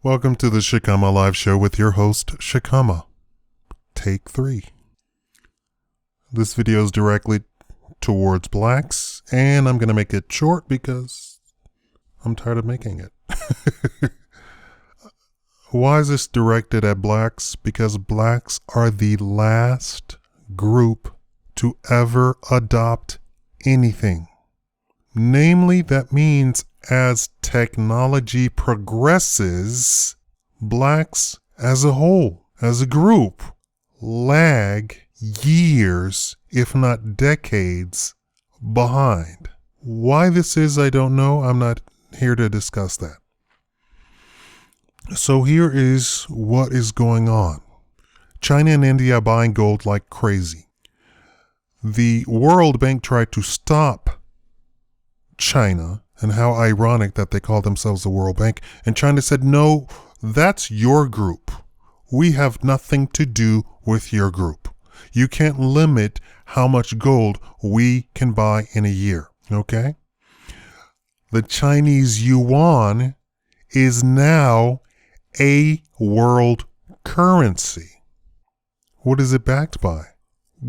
Welcome to the Shakaama live show with your host, Shakaama. Take 3. This video is directly towards blacks, and I'm going to make it short because I'm tired of making it. Why is this directed at blacks? Because blacks are the last group to ever adopt anything. Namely, that means as technology progresses, blacks as a whole, as a group, lag years, if not decades, behind. Why this is, I don't know. I'm not here to discuss that. So here is what is going on. China and India are buying gold like crazy. The World Bank tried to stop China, and how ironic that they call themselves the World Bank. And China said, no, that's your group. We have nothing to do with your group. You can't limit how much gold we can buy in a year, okay? The Chinese yuan is now a world currency. What is it backed by?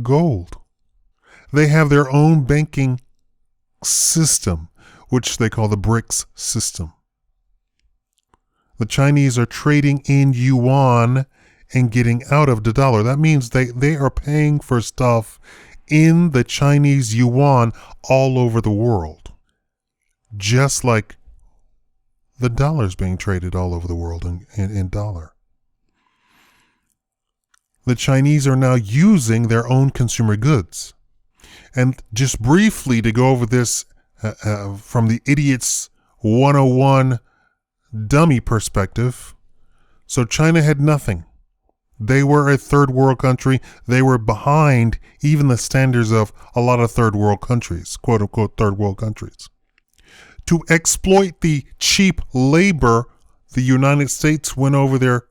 Gold. They have their own banking system, which they call the BRICS system. The Chinese are trading in yuan and getting out of the dollar. That means they are paying for stuff in the Chinese yuan all over the world. Just like the dollar's being traded all over the world in dollar. The Chinese are now using their own consumer goods. And just briefly to go over this from the Idiot's 101 dummy perspective. So China had nothing. They were a third world country. They were behind even the standards of a lot of third world countries, quote unquote third world countries. To exploit the cheap labor, the United States went over there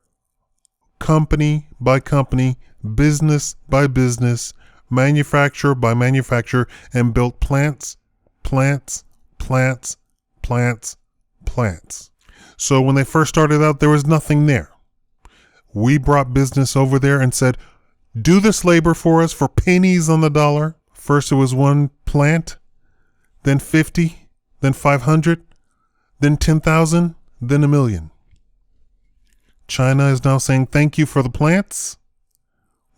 company by company, business by business, manufacturer by manufacturer, and built plants. So when they first started out, there was nothing there. We brought business over there and said, do this labor for us for pennies on the dollar. First it was one plant, then 50, then 500, then 10,000, then 1,000,000. China is now saying, thank you for the plants.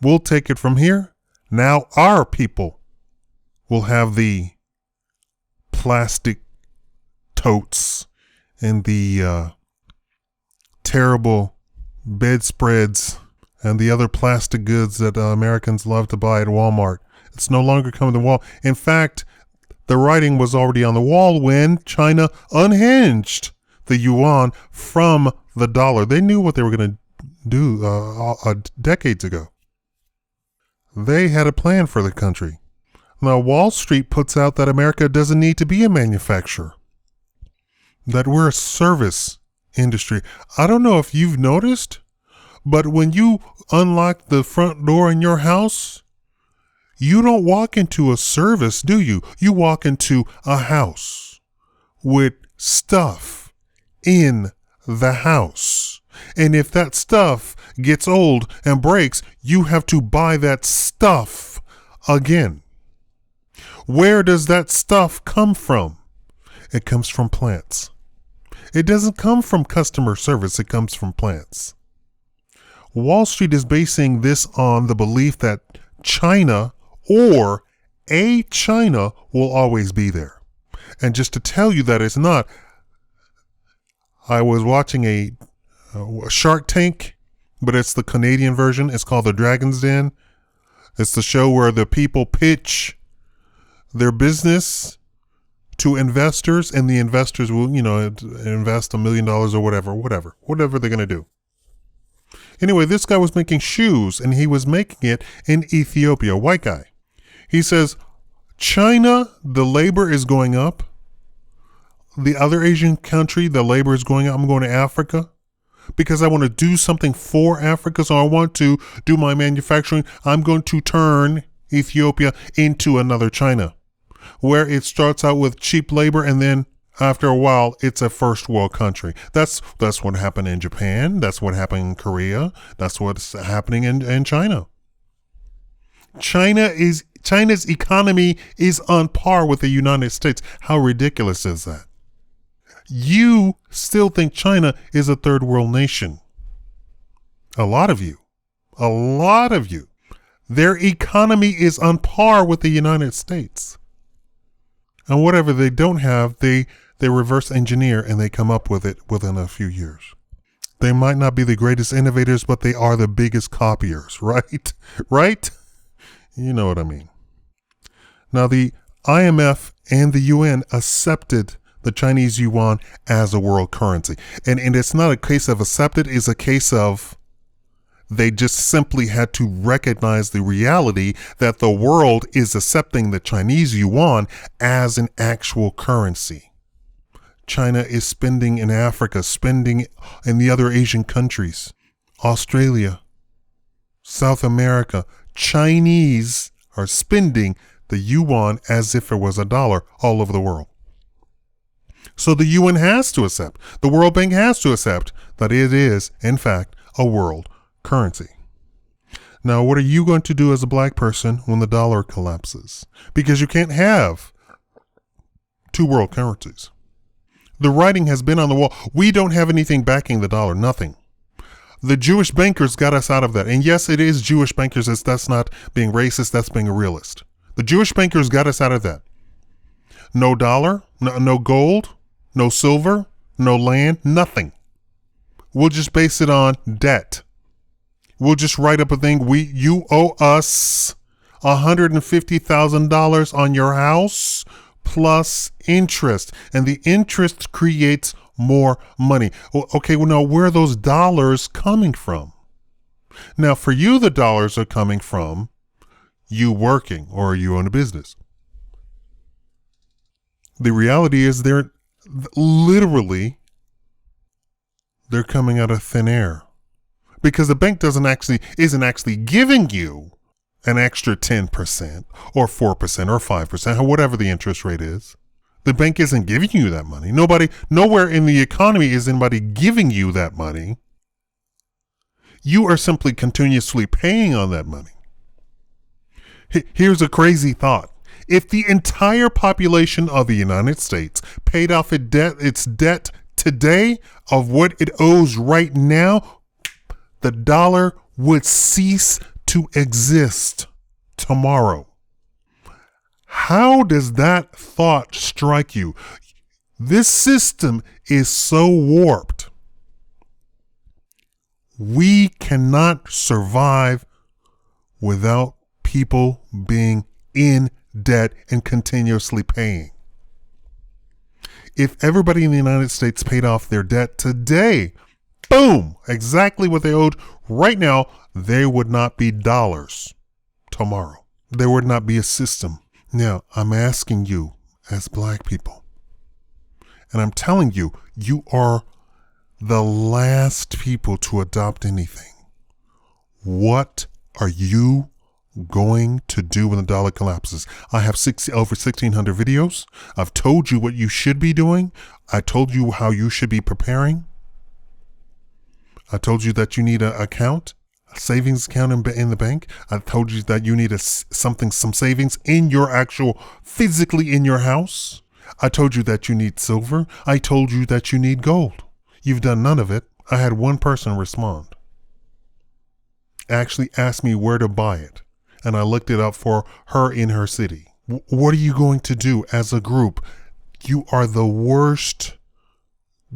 We'll take it from here. Now our people will have the plastic totes and the terrible bedspreads and the other plastic goods that Americans love to buy at Walmart. It's no longer coming to the wall. In fact, the writing was already on the wall when China unhinged the yuan from the dollar. They knew what they were going to do decades ago. They had a plan for the country. Now, Wall Street puts out that America doesn't need to be a manufacturer, that we're a service industry. I don't know if you've noticed, but when you unlock the front door in your house, you don't walk into a service, do you? You walk into a house with stuff in the house. And if that stuff gets old and breaks, you have to buy that stuff again. Where does that stuff come from? It comes from plants. It doesn't come from customer service. It comes from plants. Wall Street is basing this on the belief that China or a China will always be there. And just to tell you that it's not, I was watching a Shark Tank, but it's the Canadian version. It's called The Dragon's Den. It's the show where the people pitch their business to investors, and the investors will, invest $1 million or whatever they're going to do. Anyway, this guy was making shoes, and he was making it in Ethiopia, white guy. He says, China, the labor is going up. The other Asian country, the labor is going up. I'm going to Africa because I want to do something for Africa. So I want to do my manufacturing. I'm going to turn Ethiopia into another China, where it starts out with cheap labor and then After a while, it's a first world country. That's what happened in Japan. That's what happened in Korea. That's what's happening in China. China's economy is on par with the United States. How ridiculous is that? You still think China is a third world nation. A lot of you. A lot of you. Their economy is on par with the United States. And whatever they don't have, they reverse engineer and they come up with it within a few years. They might not be the greatest innovators, but they are the biggest copiers, right? Right? You know what I mean. Now, the IMF and the UN accepted the Chinese yuan as a world currency. And it's not a case of accepted, it's a case of they just simply had to recognize the reality that the world is accepting the Chinese yuan as an actual currency. China is spending in Africa, spending in the other Asian countries, Australia, South America. Chinese are spending the yuan as if it was a dollar all over the world. So the UN has to accept, the World Bank has to accept that it is, in fact, a world currency. Now, what are you going to do as a black person when the dollar collapses? Because you can't have two world currencies. The writing has been on the wall. We don't have anything backing the dollar, nothing. The Jewish bankers got us out of that. And yes, it is Jewish bankers. That's not being racist. That's being a realist. The Jewish bankers got us out of that. No dollar, no gold, no silver, no land, nothing. We'll just base it on debt. We'll just write up a thing. You owe us $150,000 on your house plus interest. And the interest creates more money. Okay, well, now where are those dollars coming from? Now, for you, the dollars are coming from you working or you own a business. The reality is they're coming out of thin air because the bank isn't actually giving you an extra 10% or 4% or 5% or whatever the interest rate is. The bank isn't giving you that money. Nowhere in the economy is anybody giving you that money. You are simply continuously paying on that money. Here's a crazy thought. If the entire population of the United States paid off its debt today of what it owes right now, the dollar would cease to exist tomorrow. How does that thought strike you? This system is so warped. We cannot survive without people being in debt and continuously paying. If everybody in the United States paid off their debt today, boom, exactly what they owed right now, there would not be dollars tomorrow. There would not be a system. Now, I'm asking you as black people, and I'm telling you, you are the last people to adopt anything. What are you going to do when the dollar collapses? I have over 1,600 videos. I've told you what you should be doing. I told you how you should be preparing. I told you that you need an account, a savings account in the bank. I told you that you need some savings in your physically in your house. I told you that you need silver. I told you that you need gold. You've done none of it. I had one person respond. Actually asked me where to buy it. And I looked it up for her in her city. What are you going to do as a group? You are the worst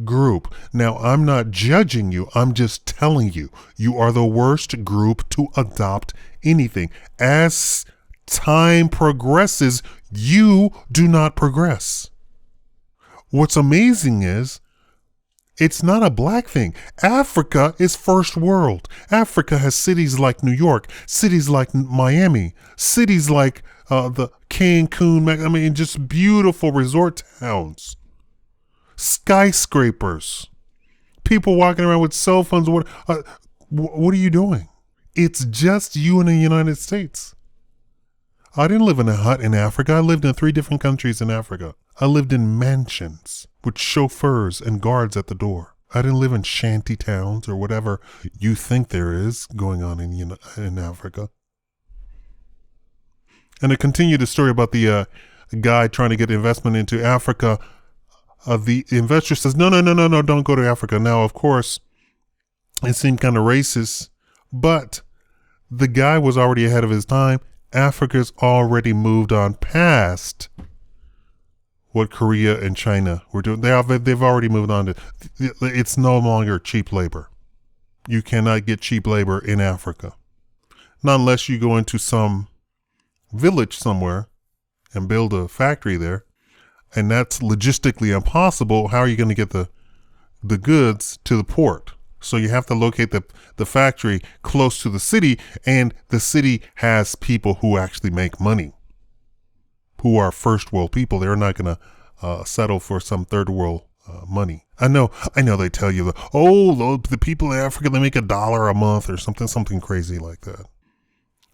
group. Now, I'm not judging you. I'm just telling you, you are the worst group to adopt anything. As time progresses, you do not progress. What's amazing is it's not a black thing. Africa is first world. Africa has cities like New York, cities like Miami, cities like the Cancun, just beautiful resort towns. Skyscrapers. People walking around with cell phones. What are you doing? It's just you in the United States. I didn't live in a hut in Africa. I lived in 3 different countries in Africa. I lived in mansions with chauffeurs and guards at the door. I didn't live in shanty towns or whatever you think there is going on in Africa. And to continue the story about the guy trying to get investment into Africa, the investor says, no, don't go to Africa. Now, of course, it seemed kind of racist, but the guy was already ahead of his time. Africa's already moved on past what Korea and China were doing. They've already moved on to, it's no longer cheap labor. You cannot get cheap labor in Africa. Not unless you go into some village somewhere and build a factory there. And that's logistically impossible. How are you going to get the goods to the port? So you have to locate the factory close to the city, and the city has people who actually make money, who are first world people. They're not going to settle for some third world money. I know they tell you, the people in Africa, they make $1 a month or something crazy like that.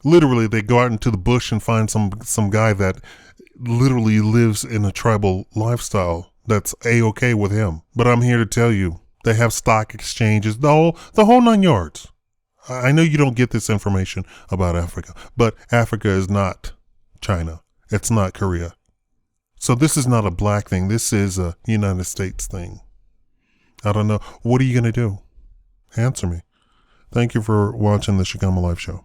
Literally, they go out into the bush and find some guy that literally lives in a tribal lifestyle that's A-okay with him. But I'm here to tell you, they have stock exchanges, the whole 9 yards. I know you don't get this information about Africa, but Africa is not China. It's not Korea. So this is not a black thing. This is a United States thing. I don't know. What are you going to do? Answer me. Thank you for watching the Shakaama Live Show.